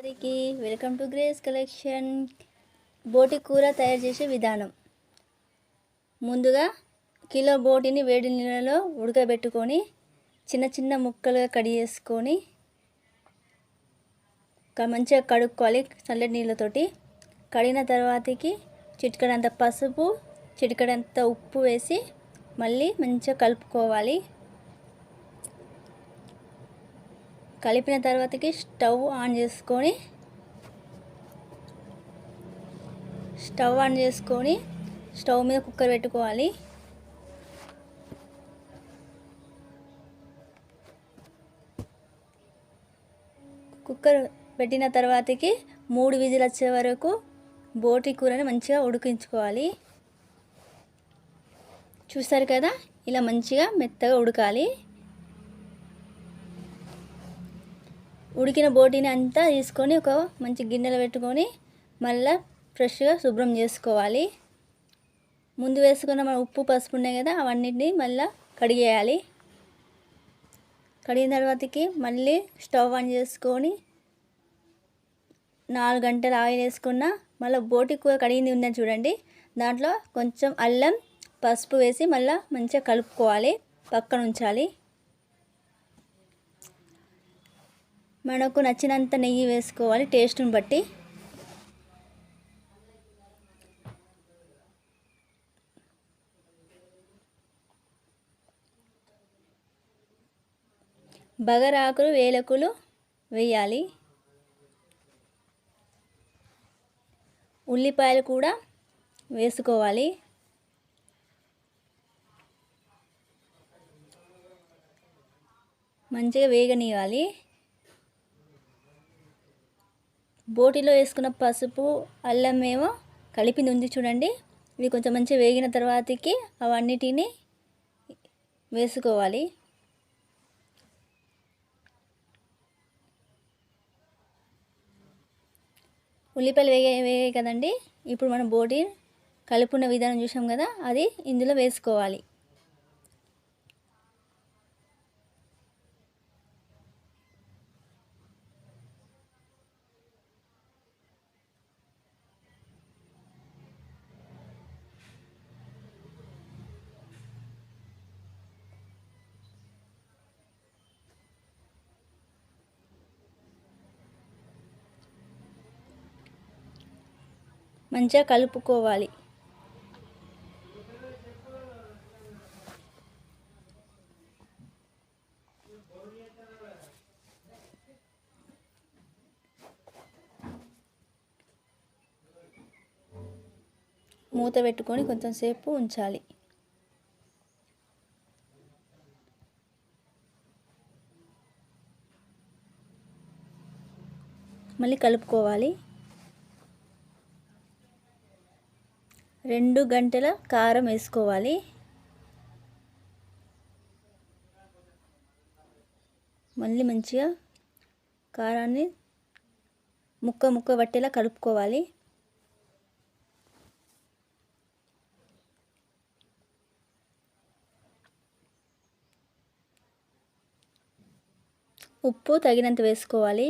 అందరికీ welcome to grace collection. బోటి కూర తయారు చేసే విధానం. ముందుగా కిలో బోటిని వేడి నీళ్ళలో ఉడకబెట్టుకొని చిన్న చిన్న ముక్కలుగా కట్ చేసుకొని మంచిగా కడుక్కోవాలి చల్లటి నీళ్ళతోటి. కడిగిన తర్వాతకి చిటికెడంత పసుపు, చిటికెడంత ఉప్పు వేసి మళ్ళీ మంచిగా కలుపుకోవాలి. కలిపిన తర్వాతకి స్టవ్ ఆన్ చేసుకొని స్టవ్ మీద కుక్కర్ పెట్టుకోవాలి. కుక్కర్ పెట్టిన తర్వాతకి 3 విజిల్ వచ్చే వరకు బోటి కూరని మంచిగా ఉడికించుకోవాలి. చూస్తారు కదా, ఇలా మంచిగా మెత్తగా ఉడకాలి. ఉడికిన బోటిని అంతా తీసుకొని ఒక మంచి గిన్నెలో పెట్టుకొని మళ్ళీ ఫ్రెష్గా శుభ్రం చేసుకోవాలి. ముందు వేసుకున్న మన ఉప్పు పసుపు ఉన్నాయి కదా, అవన్నిటిని మళ్ళీ కడిగేయాలి. కడిగిన తర్వాతకి మళ్ళీ స్టవ్ ఆన్ చేసుకొని 4 గంటలు ఆయిల్ వేసుకున్న మళ్ళీ బోటి కూర కడిగింది ఉందని చూడండి, దాంట్లో కొంచెం అల్లం పసుపు వేసి మళ్ళీ మంచిగా కలుపుకోవాలి, పక్కన ఉంచాలి. మనకు నచ్చినంత నెయ్యి వేసుకోవాలి టేస్ట్ని బట్టి. బగరాకులు వేలకులు వేయాలి. ఉల్లిపాయలు కూడా వేసుకోవాలి. మంచిగా వేగనివ్వాలి. బోటిలో వేసుకున్న పసుపు అల్లం ఏమో కలిపింది ఉంది చూడండి, ఇవి కొంచెం మంచిగా వేగిన తర్వాతకి అవన్నిటిని వేసుకోవాలి. ఉల్లిపాయలు వేగాయి కదండి, ఇప్పుడు మనం బోటి కలుపుకున్న విధానం చూసాం కదా, అది ఇందులో వేసుకోవాలి. మంచిగా కలుపుకోవాలి. మూత పెట్టుకొని కొంచెం సేపు ఉంచాలి. మళ్ళీ కలుపుకోవాలి. 2 గంటల కారం వేసుకోవాలి. మళ్ళీ మంచిగా కారాన్ని ముక్క పట్టేలా కలుపుకోవాలి. ఉప్పు తగినంత వేసుకోవాలి.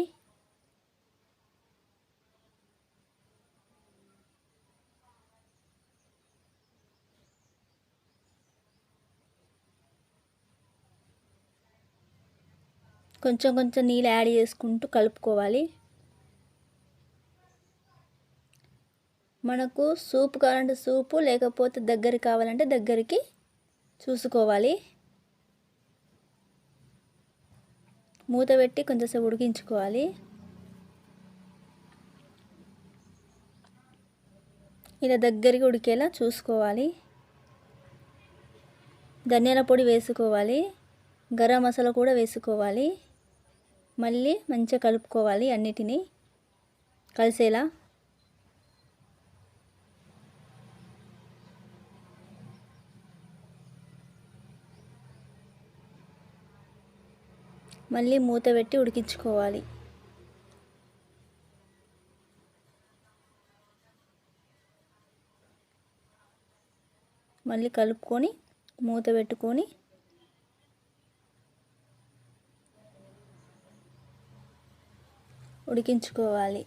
కొంచెం కొంచెం నీళ్ళు యాడ్ చేసుకుంటూ కలుపుకోవాలి. మనకు సూప్ కావాలంటే సూపు, లేకపోతే దగ్గరికి కావాలంటే దగ్గరికి చూసుకోవాలి. మూత పెట్టి కొంచెంసేపు ఉడికించుకోవాలి. ఇలా దగ్గరికి ఉడికేలా చూసుకోవాలి. ధనియాల పొడి వేసుకోవాలి, గరం మసాలా కూడా వేసుకోవాలి. మళ్ళీ మంచిగా కలుపుకోవాలి అన్నిటినీ కలిసేలా. మళ్ళీ మూత పెట్టి ఉడికించుకోవాలి. మళ్ళీ కలుపుకొని మూత పెట్టుకొని ఉడికించుకోవాలి.